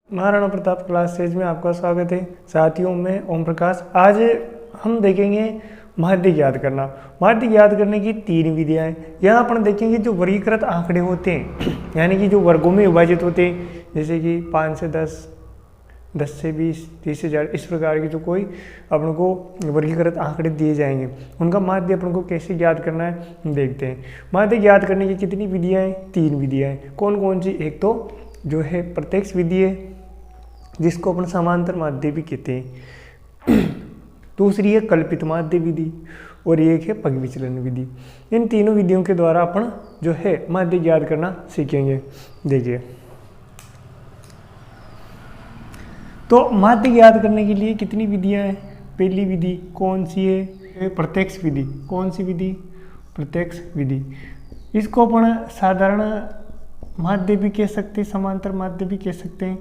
Maharana Pratap class says में आपका स्वागत है। साथियों में ओम प्रकाश। आज हम देखेंगे माध्य ज्ञात करना। माध्य ज्ञात करने की 3 विधियां हैं। यहाँ अपन देखेंगे जो वर्गीकृत आंकड़े होते हैं, यानी कि जो वर्गों में विभाजित होते हैं, जैसे कि 5 से 10, 10 से 20, 30 से 40, इस प्रकार के जो कोई अपन को वर्गीकृत आंकड़े दिए जाएंगे, उनका माध्य अपन को कैसे ज्ञात करना है देखते हैं। माध्य ज्ञात करने की कितनी विधियाँ हैं? 3 विधियाँ हैं। कौन कौन सी? एक तो जो है प्रत्यक्ष विधि है, जिसको अपन समांतर माध्य भी कहते हैं। दूसरी है कल्पित माध्य विधि और एक है पग विचलन विधि। इन तीनों विधियों के द्वारा अपन जो है माध्य ज्ञात करना सीखेंगे। देखिए, तो माध्य ज्ञात करने के लिए कितनी विधियां हैं? पहली विधि कौन सी है? प्रत्यक्ष विधि। कौन सी विधि? प्रत्यक्ष विधि। इसको अपन साधारण माध्य भी कह सकते हैं, समांतर माध्य भी कह सकते हैं।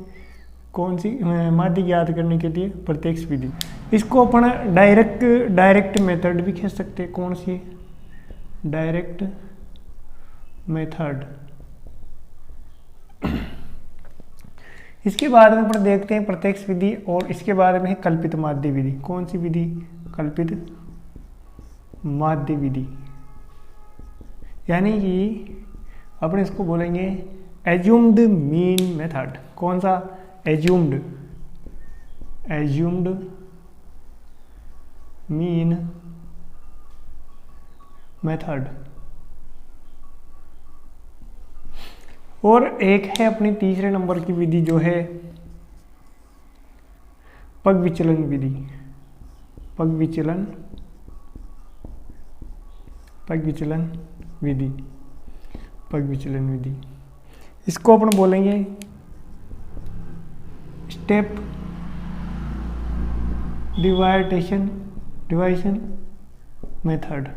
कौन सी? माध्य ज्ञात करने के लिए प्रत्यक्ष विधि। इसको अपन डायरेक्ट मेथड भी कह सकते हैं। कौन सी? Direct method. इसके बाद में अपन देखते हैं प्रत्यक्ष विधि, और इसके बाद में है कल्पित माध्य विधि। कौन सी विधि? कल्पित माध्य विधि। यानी कि अपन इसको बोलेंगे एज्यूम्ड मीन मेथड। कौन सा? Assumed mean method. और एक है अपनी तीसरे नंबर की विधि, जो है पग विचलन विधि। पग विचलन विधि। पग विचलन विधि। इसको अपन बोलेंगे स्टेप डिवाइडेशन मेथड।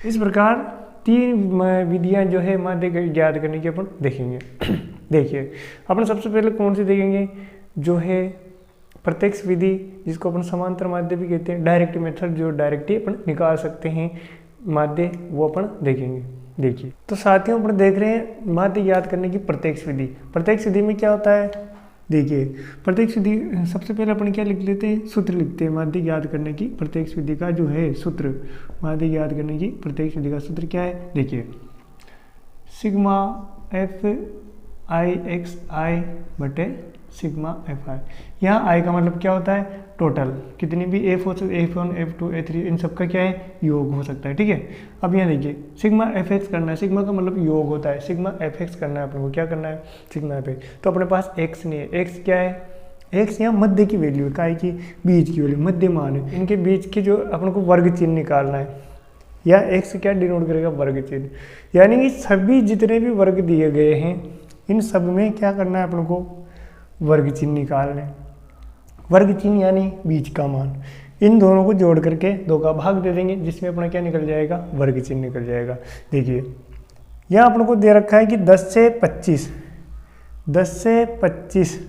इस प्रकार 3 विधियां जो है माध्य ज्ञात करने की अपन देखेंगे। देखिए, अपन सबसे पहले कौन सी देखेंगे? जो है प्रत्यक्ष विधि, जिसको अपन समांतर माध्य भी कहते हैं। डायरेक्ट मेथड, जो डायरेक्ट ही अपन निकाल सकते हैं माध्य, वो अपन देखेंगे। देखिए, तो साथियों अपन देख रहे हैं माध्य ज्ञात करने की प्रत्यक्ष विधि। प्रत्यक्ष विधि में क्या होता है? देखिए, प्रत्यक्ष विधि सबसे पहले अपन क्या लिख लेते हैं? सूत्र लिखते हैं माध्य ज्ञात करने की प्रत्यक्ष विधि का जो है सूत्र। माध्य ज्ञात करने की प्रत्यक्ष विधि का सूत्र क्या है? देखिए, सिग्मा एफ आई एक्स आई बटे सिग्मा एफ आई। यहाँ आई का मतलब क्या होता है? टोटल। कितनी भी एफ हो सकते, F1, F2, F3, इन सबका क्या है? योग हो सकता है। ठीक है। अब यहाँ देखिए, सिग्मा एफ एक्स करना है। सिग्मा का मतलब योग होता है। सिग्मा एफ एक्स करना है अपन को। क्या करना है? Sigma F x. तो अपने पास एक्स नहीं है। एक्स क्या है? एक्स यहाँ मध्य की वैल्यू है। काय की? बीच की वैल्यू, मध्यमान है। इनके बीच के जो अपन को वर्ग चिन्ह निकालना है, या एक्स क्या डिनोट करेगा? वर्ग चिन्ह। यानी कि सभी जितने भी वर्ग दिए गए हैं, इन सब में क्या करना है अपन को? वर्ग चिन्ह निकालने। वर्ग चिन्ह यानी बीच का मान। इन दोनों को जोड़ करके 2 का भाग दे देंगे, जिसमें अपना क्या निकल जाएगा? वर्ग चिन्ह निकल जाएगा। देखिए, यहाँ अपन को दे रखा है कि 10 से 25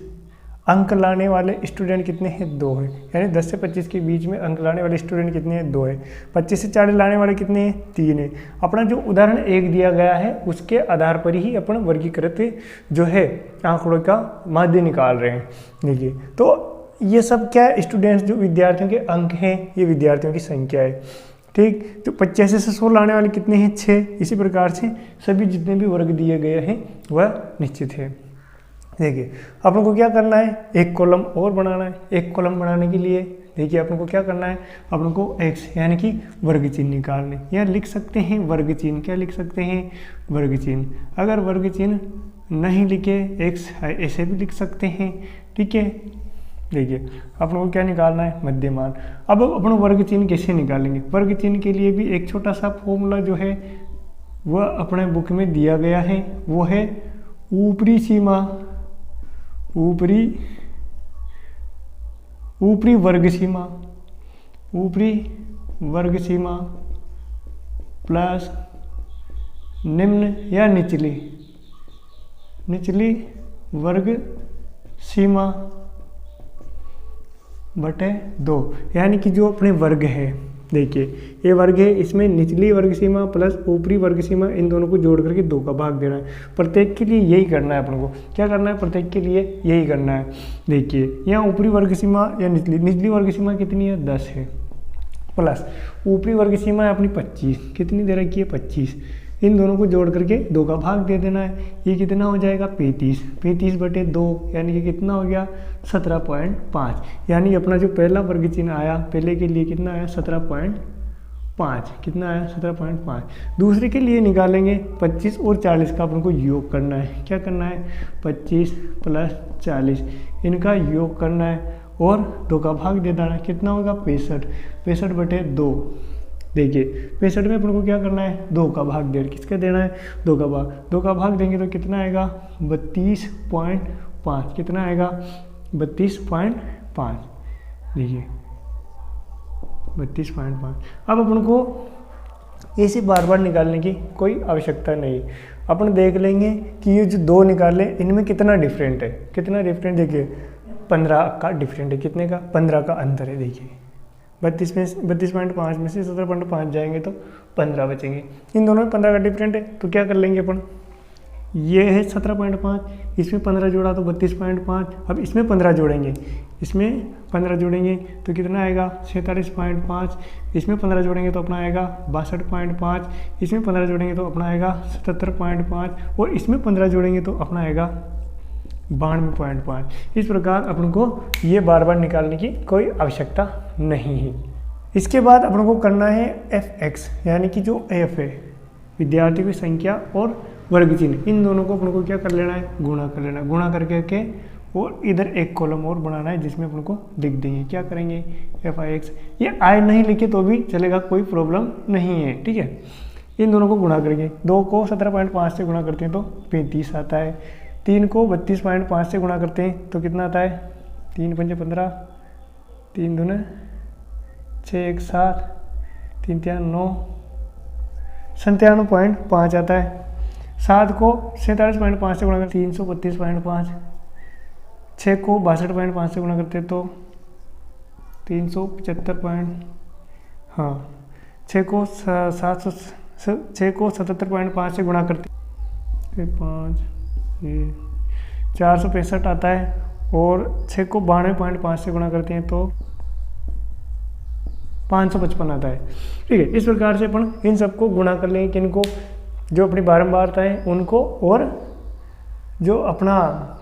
अंक लाने वाले स्टूडेंट कितने हैं? 2 हैं। यानी 10 से 25 के बीच में अंक लाने वाले स्टूडेंट कितने हैं? 2 हैं। 25 से 40 लाने वाले कितने हैं? 3 हैं। अपना जो उदाहरण 1 दिया गया है, उसके आधार पर ही अपन वर्गीकृत जो है आंकड़ों का माध्य निकाल रहे हैं। देखिए, तो ये सब क्या है? स्टूडेंट्स जो विद्यार्थियों के अंक हैं, ये विद्यार्थियों की संख्या है। ठीक। तो 85 से 100 लाने वाले कितने हैं? 6। इसी प्रकार से सभी जितने भी वर्ग दिए गए हैं वह निश्चित है। देखिए, अपन को क्या करना है? एक कॉलम और बनाना है। एक कॉलम बनाने के लिए देखिए अपन को क्या करना है? अपन को x यानी कि वर्ग चिन्ह निकालने। या लिख सकते हैं वर्ग चिन्ह। क्या लिख सकते हैं? वर्ग चिन्ह। अगर वर्ग चिन्ह नहीं लिखे, x ऐसे भी लिख सकते हैं। ठीक है। देखिए, अपन को क्या निकालना है? मध्यमान। अब अपन वर्ग चिन्ह कैसे निकालेंगे? वर्ग चिन्ह के लिए भी एक छोटा सा फॉर्मूला जो है वह अपने बुक में दिया गया है। वो है ऊपरी सीमा, ऊपरी वर्ग सीमा प्लस निम्न या निचली वर्ग सीमा बटे 2। यानी कि जो अपने वर्ग है देखिए ये वर्ग है, इसमें निचली वर्ग सीमा प्लस ऊपरी वर्ग सीमा, इन दोनों को जोड़ करके 2 का भाग देना है। प्रत्येक के लिए यही करना है अपन को, क्या करना है, प्रत्येक के लिए यही करना है। देखिए यहाँ ऊपरी वर्ग सीमा या निचली वर्ग सीमा कितनी है, 10 है, प्लस ऊपरी वर्ग सीमा है अपनी 25, कितनी दे रखी है, 25। इन दोनों को जोड़ करके 2 का भाग दे देना है। ये कितना हो जाएगा, 35, 35/2, यानी कि कितना हो गया, 17.5। यानी अपना जो पहला वर्ग चिन्ह आया, पहले के लिए कितना आया, 17.5, कितना आया, 17.5। दूसरे के लिए निकालेंगे 25 और 40 का अपन को योग करना है। क्या करना है, 25 + 40 इनका योग करना है और 2 का भाग दे देना है। कितना होगा, 65, 65/2। देखिए 65 में अपन को क्या करना है, 2 का भाग दे, किसका देना है, 2 का भाग। 2 का भाग देंगे तो कितना आएगा, 32.5, कितना आएगा, 32.5। देखिए 32.5। अब अपन को ऐसे बार बार निकालने की कोई आवश्यकता नहीं, अपन देख लेंगे कि ये जो 2 निकाले इनमें कितना डिफरेंट है, कितना डिफरेंट। देखिए 15 का डिफरेंट है, कितने का, 15 का अंतर है। देखिए 32.5 में से 17.5 जाएंगे तो 15 बचेंगे। इन दोनों में 15 का डिफरेंट है, तो क्या कर लेंगे अपन, ये है 17.5, इसमें 15 जोड़ा तो 32.5। अब इसमें 15 जोड़ेंगे, इसमें 15 जोड़ेंगे तो कितना आएगा, 47.5। इसमें 15 जोड़ेंगे तो अपना आएगा 62.5। इसमें 15 जोड़ेंगे तो अपना आएगा 77.5 और इसमें 15 जोड़ेंगे तो अपना आएगा 92.5। इस प्रकार अपन को ये बार बार निकालने की कोई आवश्यकता नहीं है। इसके बाद अपन को करना है fx, यानी कि जो f है, विद्यार्थियों की संख्या और वर्ग चिन्ह, इन दोनों को अपन को क्या कर लेना है, गुणा कर लेना। गुणा करके के और इधर एक कॉलम और बनाना है जिसमें अपन को लिख देंगे, क्या करेंगे, f(x). ये i नहीं लिखे तो भी चलेगा, कोई प्रॉब्लम नहीं है, ठीक है। इन दोनों को गुणा करेंगे, 2 को 17.5 से गुणा करते हैं तो 35 आता है, 3 को 32.5 से गुणा करते हैं तो कितना आता है, 3 × 5 = 15, 3 × 2 = 6, 1 7, 3 × 3 = 9, 97.5 आता है। 7 को 47.5 से गुणा करते 332.5, 6 को 62.5 से गुणा करते तो 375, हाँ 6 को 77.5 से गुणा करते 5, 465 आता है। और 6 को 92.5 से गुणा करते हैं तो 555 आता है, ठीक है। इस प्रकार से अपन इन सबको गुणा कर लेंगे, किनको, जो अपनी बारंबारता है उनको और जो अपना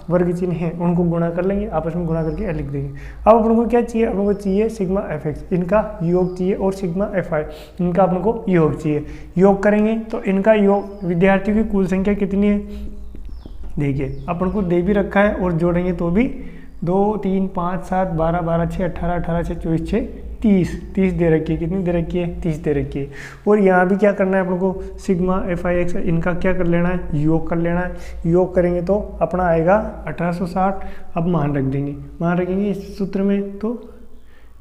वर्ग चिन्ह है उनको गुणा कर लेंगे, आपस में गुणा करके लिख देंगे। अब अपन को क्या चाहिए, अपन को चाहिए सिग्मा fx, इनका योग चाहिए, और सिग्मा fi, इनका अपन को योग चाहिए। योग करेंगे तो इनका योग, विद्यार्थियों की कुल संख्या कितनी है, देखिए अपन को दे भी रखा है और जोड़ेंगे तो भी 2 3 5 7 12 12 6 18 18 6 24 6 30 दे रखी है, कितनी दे रखी है, 30 दे रखी है। और यहाँ भी क्या करना है अपन को, सिग्मा fi(x), इनका क्या कर लेना है, योग कर लेना है। योग करेंगे तो अपना आएगा 1860। अब मान रख देंगे, मान रखेंगे इस सूत्र में तो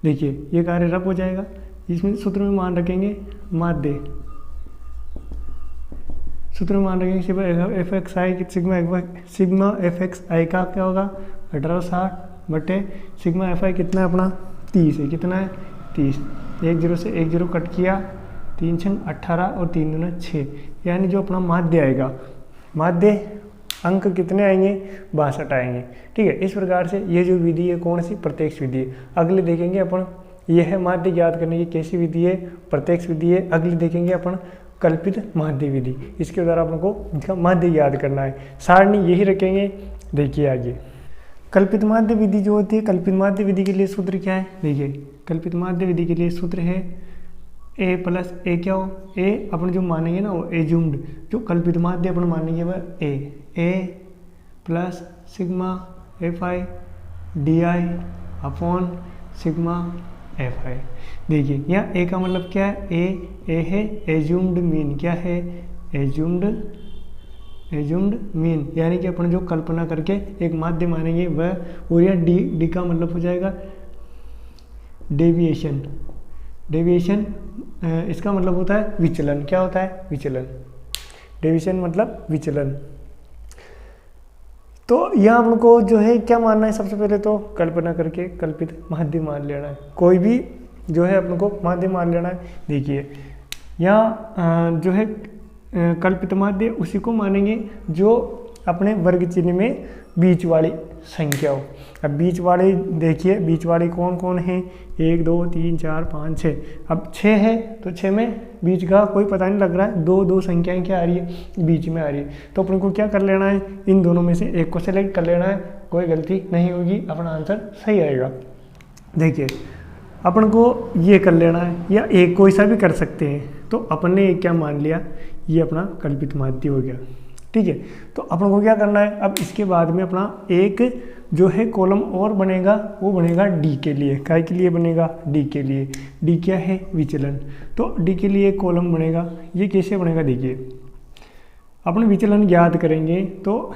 देखिए ये कार्य रब हो जाएगा। इसमें सूत्र में मान रखेंगे माध्य, सूत्र में मान रखेंगे सिग्मा fxi का क्या होगा, 1860 बटे सिग्मा fi कितना है अपना, 30 है, कितना है 30। 1 0 से 1 0 कट किया, 3 6 18 और 3 2 6, यानी जो अपना माध्य आएगा, माध्य अंक कितने आएंगे, 62 आएंगे, ठीक है। इस प्रकार से ये जो विधि है कौन सी, प्रत्यक्ष विधि है। अगले देखेंगे अपन, यह है माध्य ज्ञात करने की कैसी विधि है, प्रत्यक्ष विधि है। अगले देखेंगे अपन कल्पित माध्य विधि, इसके द्वारा अपन को इसका माध्य याद करना है। सारणी यही रखेंगे, देखिए आगे कल्पित माध्य विधि जो होती है, कल्पित माध्य विधि के लिए सूत्र क्या है, देखिए कल्पित माध्य विधि के लिए सूत्र है a + a, क्या हो, a अपन जो मानेंगे ना वो एज्यूम्ड, जो कल्पित माध्य अपन मानेंगे वह a + sigma fi di/, sigma fi। देखिए यहाँ a का मतलब क्या है, a है एज्यूम्ड मीन, क्या है, एज्यूम्ड मीन, यानी कि अपन जो कल्पना करके एक माध्य मानेंगे वह। और यहाँ डी का मतलब हो जाएगा डेविएशन, इसका मतलब होता है विचलन, क्या होता है, विचलन। डेविएशन मतलब विचलन। तो यहाँ अपन को जो है क्या मानना है, सबसे पहले तो कल्पना करके कल्पित माध्य मान लेना है। कोई भी जो है अपन को माध्य मान लेना है। देखिए यहाँ जो है कल्पित माध्य उसी को मानेंगे जो अपने वर्ग चिन्ह में बीच वाली संख्या हो। अब बीच वाले देखिए, बीच वाले कौन कौन है, 1 2 3 4 5 6। अब 6 है तो 6 में बीच का कोई पता नहीं लग रहा है, 2 संख्याएं क्या आ रही है, बीच में आ रही है। तो अपन को क्या कर लेना है, इन दोनों में से एक को सेलेक्ट कर लेना है, कोई गलती नहीं होगी, अपना आंसर सही आएगा। देखिए अपन को ये कर लेना है, या एक कोई सा भी कर सकते हैं। तो अपन ने एक क्या मान लिया, ये अपना कल्पित माध्य हो गया। ठीक है, तो अपन को क्या करना है, अब इसके बाद में अपना एक जो है कॉलम और बनेगा, वो बनेगा डी के लिए। काय के लिए बनेगा, डी के लिए। डी क्या है, विचलन। तो डी के लिए एक कॉलम बनेगा। ये कैसे बनेगा, देखिए अपन विचलन ज्ञात करेंगे तो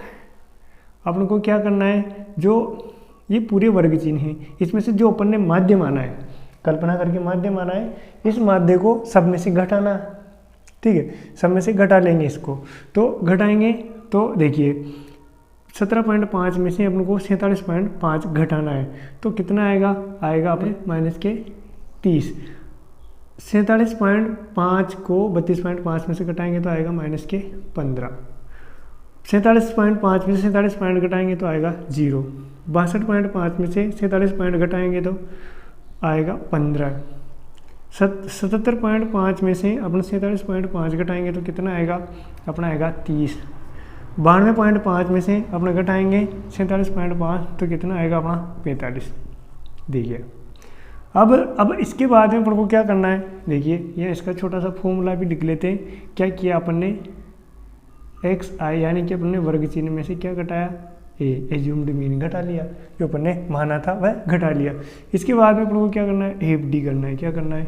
अपन को क्या करना है, जो ये पूरे वर्ग चिन्ह हैं, इसमें से जो अपन ने माध्य माना है, कल्पना करके माध्य माना है, इस माध्य को सब में से घटाना। ठीक है, सब में से घटा लेंगे इसको। तो घटाएंगे तो देखिए 17.5 में से अपन को 47.5 घटाना है। तो कितना आएगा, आएगा अपने -30। 47.5 को 32.5 में से घटाएंगे तो आएगा -15। 47.5 में से 47 पॉइंट घटाएंगे तो आएगा 0। 62.5 में से 47 पॉइंट घटाएंगे तो आएगा 15। 77.5 में से अपना 47.5 घटाएंगे तो कितना आएगा, अपना आएगा 30। 92.5 में से अपना घटाएंगे 47.5 तो कितना आएगा, अपना 45। देखिए अब इसके बाद में अपन को क्या करना है, देखिए ये इसका छोटा सा फॉर्मूला भी लिख लेते हैं। क्या किया अपन ने, xi यानी कि अपन ने वर्ग चिन्ह में से क्या घटाया, एज्यूम्ड मीन घटा लिया, जो अपन ने माना था वह घटा लिया। इसके बाद में अपन को क्या करना है, एफडी करना है। क्या करना है,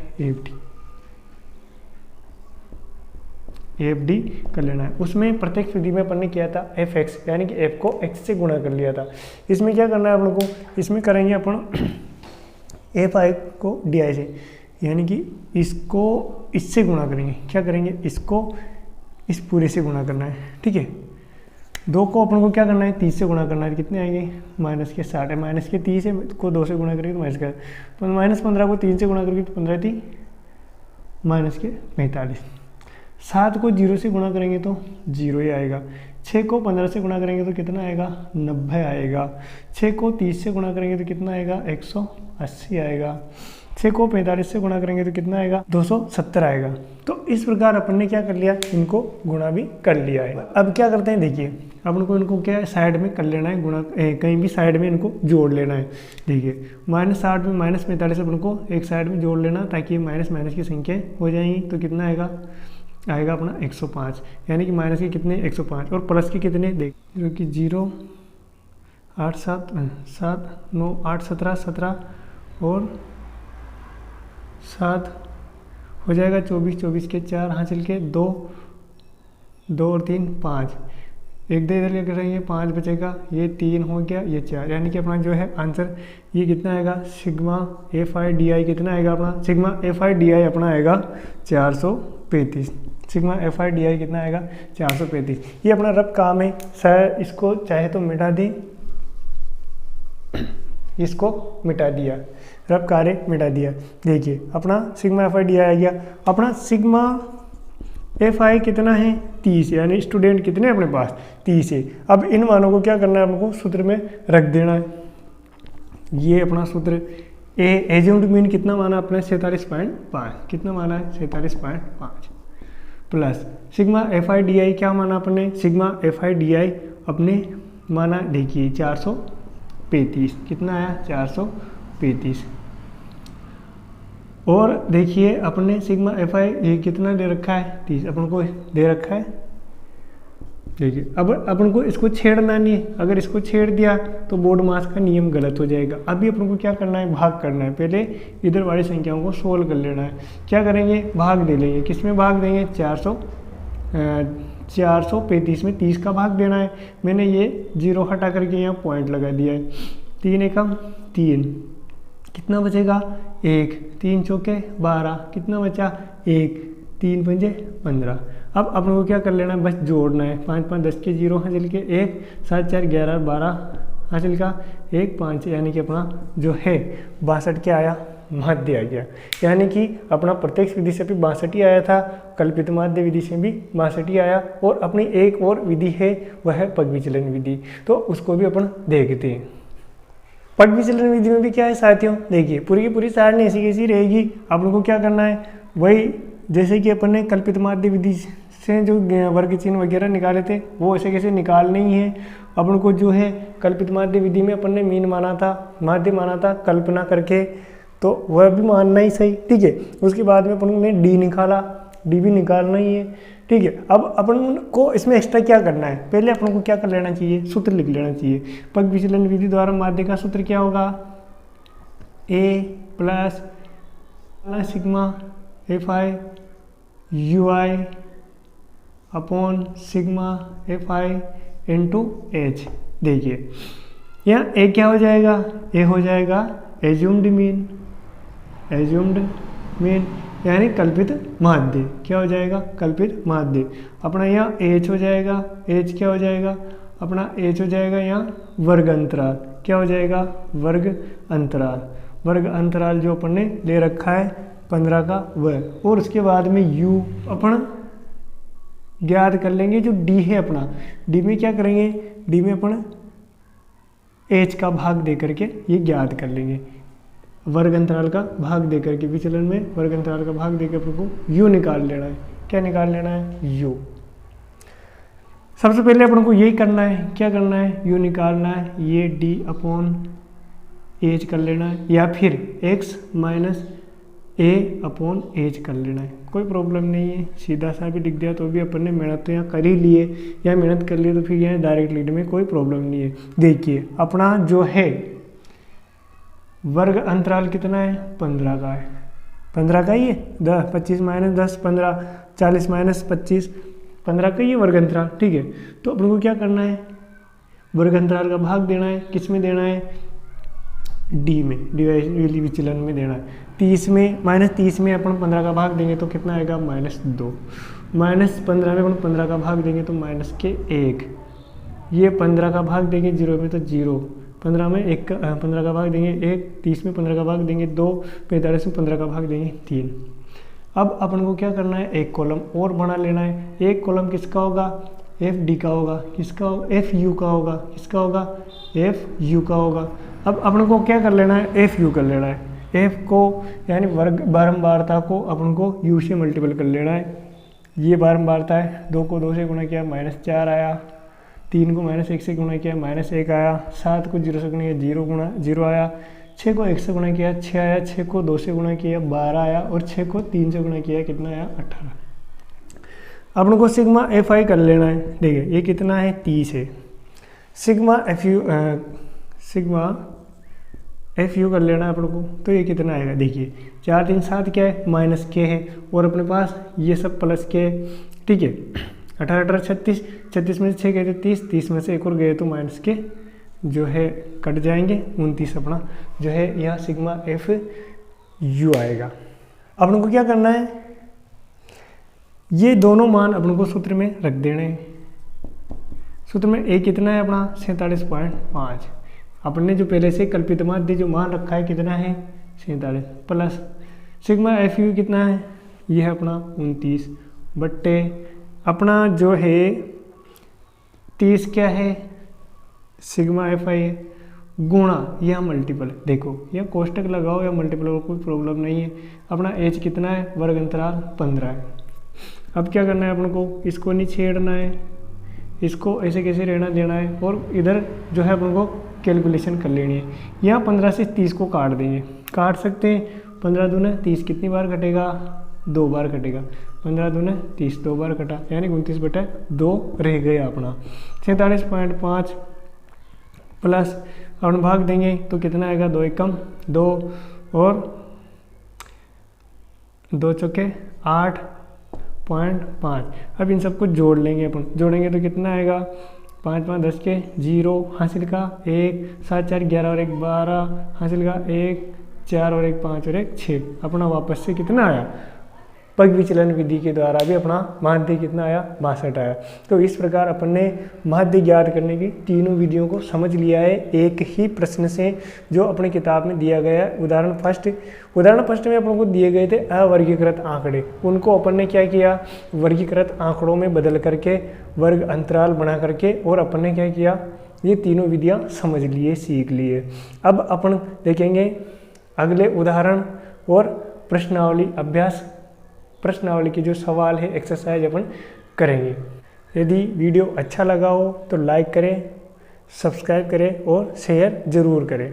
एफडी कर लेना है। उसमें प्रत्येक विधि में अपन ने किया था fx यानी कि f को x से गुणा कर लिया था। इसमें क्या करना है अपन को, इसमें करेंगे अपन fi को di से, यानी कि इसको इससे गुणा करेंगे। क्या करेंगे, इसको इस पूरे से गुणा करना है। ठीक है, 2 को अपन को क्या करना है, 30 से गुणा करना है। कितने आएंगे, -60 है। -30 है को 2 से गुणा करेंगे तो -15 को 3 से गुणा करेंगे तो 15 थी -45। 7 को 0 से गुणा करेंगे तो 0 ही आएगा। 6 को 15 से गुणा करेंगे तो कितना आएगा, 90 आएगा। 6 को 30 से गुणा करेंगे तो कितना आएगा, 180 आएगा। 6 को 45 से गुणा करेंगे तो कितना आएगा, 270 आएगा। तो इस प्रकार अपन ने क्या कर लिया, इनको गुणा भी कर लिया है। अब क्या करते हैं, देखिए अपन को इनको क्या साइड में कर लेना है गुणा, कहीं भी साइड में इनको जोड़ लेना है। देखिए -60 में -45 अपन को एक साइड में जोड़ लेना, ताकि माइनस माइनस की संख्या हो जाएंगी। तो कितना आएगा, आएगा अपना 105, यानी कि माइनस के कितने 105 और प्लस के कितने, देख जो कि 0 8 7 9 8 17 17 और 7 हो जाएगा 24 के 4 हासिल के 2 और 3 5, एक दे इधर लेकर रहेंगे 5 बचेगा, ये 3 हो गया, ये 4, यानी कि अपना जो है आंसर ये कितना आएगा, सिग्मा FI/DI कितना आएगा अपना, सिग्मा FI/DI अपना आएगा 435। सिग्मा FI/DI कितना आएगा 435। ये अपना रफ काम है, शायद इसको चाहे तो मिटा दें, इसको मिटा दिया, रफ कार्य मिटा दिया। देखिए अपना सिग्मा FI/DI आ गया। अपना सिग्मा FI कितना है 30, यानी स्टूडेंट कितने अपने पास 30 है। अब इन मानों को क्या करना है, हमको सूत्र में रख देना है। ये अपना सूत्र एज्यूम्ड मीन कितना माना अपने 47.5, कितना माना है 47.5 प्लस सिग्मा FI/DI क्या माना अपने, सिग्मा FI/DI अपने माना देखिए 435, कितना आया 435। और देखिए अपने सिग्मा FI ये कितना दे रखा है 30, अपन को दे रखा है। देखिए अब अपन को इसको छेड़ना नहीं है, अगर इसको छेड़ दिया तो बोर्ड मास का नियम गलत हो जाएगा। अभी अपन को क्या करना है, भाग करना है। पहले इधर वाली संख्याओं को सोल्व कर लेना है। क्या करेंगे, भाग दे लेंगे। किस में भाग देंगे, 435 में 30 का भाग देना है। मैंने ये 0 हटा करके यहाँ पॉइंट लगा दिया है। 3 एकम 3, कितना बचेगा 1, 3 चौके 12, कितना बचा 1, 3 पंजे 15। अब अपन को क्या कर लेना है, बस जोड़ना है। 5 5 10 के 0 हासिल के 1, 7 4 11 12 हासिल का 1 5, यानी कि अपना जो है 62 क्या आया माध्य आ गया। यानी कि अपना प्रत्यक्ष विधि से भी 62 ही आया था, कल्पित माध्य विधि से भी 62 ही आया, और अपनी एक और विधि है वह है पग विचलन विधि, तो उसको भी अपन देखते हैं। पग विचलन विधि में भी क्या है साथियों, देखिए पूरी की पूरी सारणी ऐसी कैसी रहेगी। आप लोगों को क्या करना है, वही जैसे कि अपन ने कल्पित माध्य विधि से जो वर्ग चिन्ह वगैरह निकाले थे वो ऐसे कैसे निकालने ही है। अपन को जो है कल्पित माध्य विधि में अपन ने मीन माना था, माध्य माना था कल्पना करके, तो वह भी मानना ही सही, ठीक है। उसके बाद में अपन ने डी निकाला, डी भी निकालना ही है, ठीक है। अब अपन को इसमें एक्स्ट्रा क्या करना है, पहले अपन को क्या कर लेना चाहिए, सूत्र लिख लेना चाहिए। पग विचलन विधि द्वारा माध्य का सूत्र क्या होगा, A plus sigma f i u i upon sigma f i into h. देखिए यहाँ ए क्या हो जाएगा, ए हो जाएगा एज्यूम्ड मीन, एज्यूम्ड मीन यानी कल्पित माध्य, क्या हो जाएगा कल्पित माध्य। अपना यहाँ एच हो जाएगा, एच क्या हो जाएगा अपना एच हो जाएगा यहाँ वर्ग अंतराल, क्या हो जाएगा वर्ग अंतराल, वर्ग अंतराल जो अपन ने ले रखा है 15 का वह, और उसके बाद में u अपन ज्ञात कर लेंगे। जो d है अपना, d में क्या करेंगे, d में अपन h का भाग दे करके ये ज्ञात कर लेंगे, वर्ग अंतराल का भाग दे करके, विचलन में वर्ग अंतराल का भाग देकर अपन को u निकाल लेना है। क्या निकाल लेना है, u। सबसे पहले अपन को यही करना है, क्या करना है, u निकालना है, ये d अपॉन h कर लेना है, या फिर x minus a upon H कर लेना है, कोई प्रॉब्लम नहीं है। सीधा सा भी लिख दिया तो भी अपन ने मेहनत तो यहाँ कर ही लिए, या मेहनत कर लिए तो फिर यहाँ डायरेक्ट लिखने में कोई प्रॉब्लम नहीं है। देखिए अपना जो है वर्ग अंतराल कितना है, 15 का है, 15 का ही है, 10 25 माइनस 10 15 40 माइनस 25 15 का ही है वर्ग अंतराल, ठीक है। तो अपन को क्या करना है, वर्ग अंतराल का भाग देना है, किस में देना है, डी में, डी विचलन में देना है। 30 में माइनस 30 में अपन 15 का भाग देंगे तो कितना आएगा -2, माइनस 15 में अपन 15 का भाग देंगे तो माइनस के 1, ये 15 का भाग देंगे 0 में तो 0, 15 में 15 का भाग देंगे 1, 30 में 15 का भाग देंगे 2, 45 में 15 का भाग देंगे 3। अब अपन को क्या करना है, एक कॉलम और बना लेना है। एक कॉलम किसका होगा, एफ डी का होगा, किसका होगा, एफ यू का होगा, किसका होगा, एफ यू का होगा। अब अपन को क्या कर लेना है, एफ यू कर लेना है, एफ को यानी वर्ग बारंबारता को अपन को यू से मल्टीपल कर लेना है। ये बारंबारता है, 2 को 2 से गुणा किया -4 आया, 3 को -1 से गुणा किया -1 आया, 7 को 0 से गुणा किया 0 आया, 6 को 1 से गुणा किया 6 आया, 6 को 2 से गुणा किया 12 आया, और 6 को 3 से गुणा किया कितना आया 18। अपन को सिग्मा एफ आई कर लेना है। देखिए ये कितना है, 30 है। सिग्मा एफ यू कर लेना है अपन को, तो ये कितना आएगा, देखिए 4 3 7 क्या है, माइनस के है, और अपने पास ये सब प्लस के, ठीक है। 18 18 36, 36 में से 6 गए थे 30, 30 में से एक और गए तो माइनस के जो है कट जाएंगे, 29 अपना जो है यह सिग्मा एफ यू आएगा। अपन को क्या करना है, ये दोनों मान अपन को सूत्र में रख देने हैं। सूत्र में ए कितना है अपना 47.5, अपन ने जो पहले से कल्पित माध्य जो मान रखा है कितना है 47, प्लस सिग्मा एफ यू कितना है, ये है अपना 29 बट्टे अपना जो है 30 क्या है सिग्मा एफ आई है, गुणा यह मल्टीपल, देखो यह कोष्टक लगाओ या मल्टीपल हो कोई प्रॉब्लम नहीं है। अपना एच कितना है, वर्ग अंतराल 15 है। अब क्या करना है अपन को, इसको नहीं छेड़ना है, इसको ऐसे कैसे रहना देना है, और इधर जो है अपन को कैलकुलेशन कर लेनी है। यहाँ 15 से 30 को काट देंगे, काट सकते हैं, 15 दूना 30 कितनी बार कटेगा, 2 बार कटेगा, 15 दूना 30 2 बार कटा, यानी 29/2 रह गया अपना 47.5 प्लस अपन भाग देंगे तो कितना आएगा, 2 एकम 2 और 2 चौके 8.5। अब इन सबको जोड़ लेंगे अपन, जोड़ेंगे तो कितना आएगा, 5 5 10 के 0 हासिल का 1 7 4 11 और 1 12 हासिल का 1 4 और 1 5 और 1 6। अपना वापस से कितना आया पग विचलन विधि के द्वारा भी अपना माध्य कितना आया, 62 आया। तो इस प्रकार अपन ने माध्य ज्ञात करने की तीनों विधियों को समझ लिया है एक ही प्रश्न से जो अपनी किताब में दिया गया है। उदाहरण फर्स्ट में अपन को दिए गए थे अवर्गीकृत आंकड़े, उनको अपन ने क्या किया, वर्गीकृत आंकड़ों में बदल करके वर्ग अंतराल बना करके और अपन ने क्या किया, ये तीनों विधियां समझ लिए, सीख लिए। अब अपन देखेंगे अगले उदाहरण और प्रश्नावली अभ्यास, प्रश्नावली के जो सवाल है एक्सरसाइज अपन करेंगे। यदि वीडियो अच्छा लगा हो तो लाइक करें, सब्सक्राइब करें और शेयर ज़रूर करें।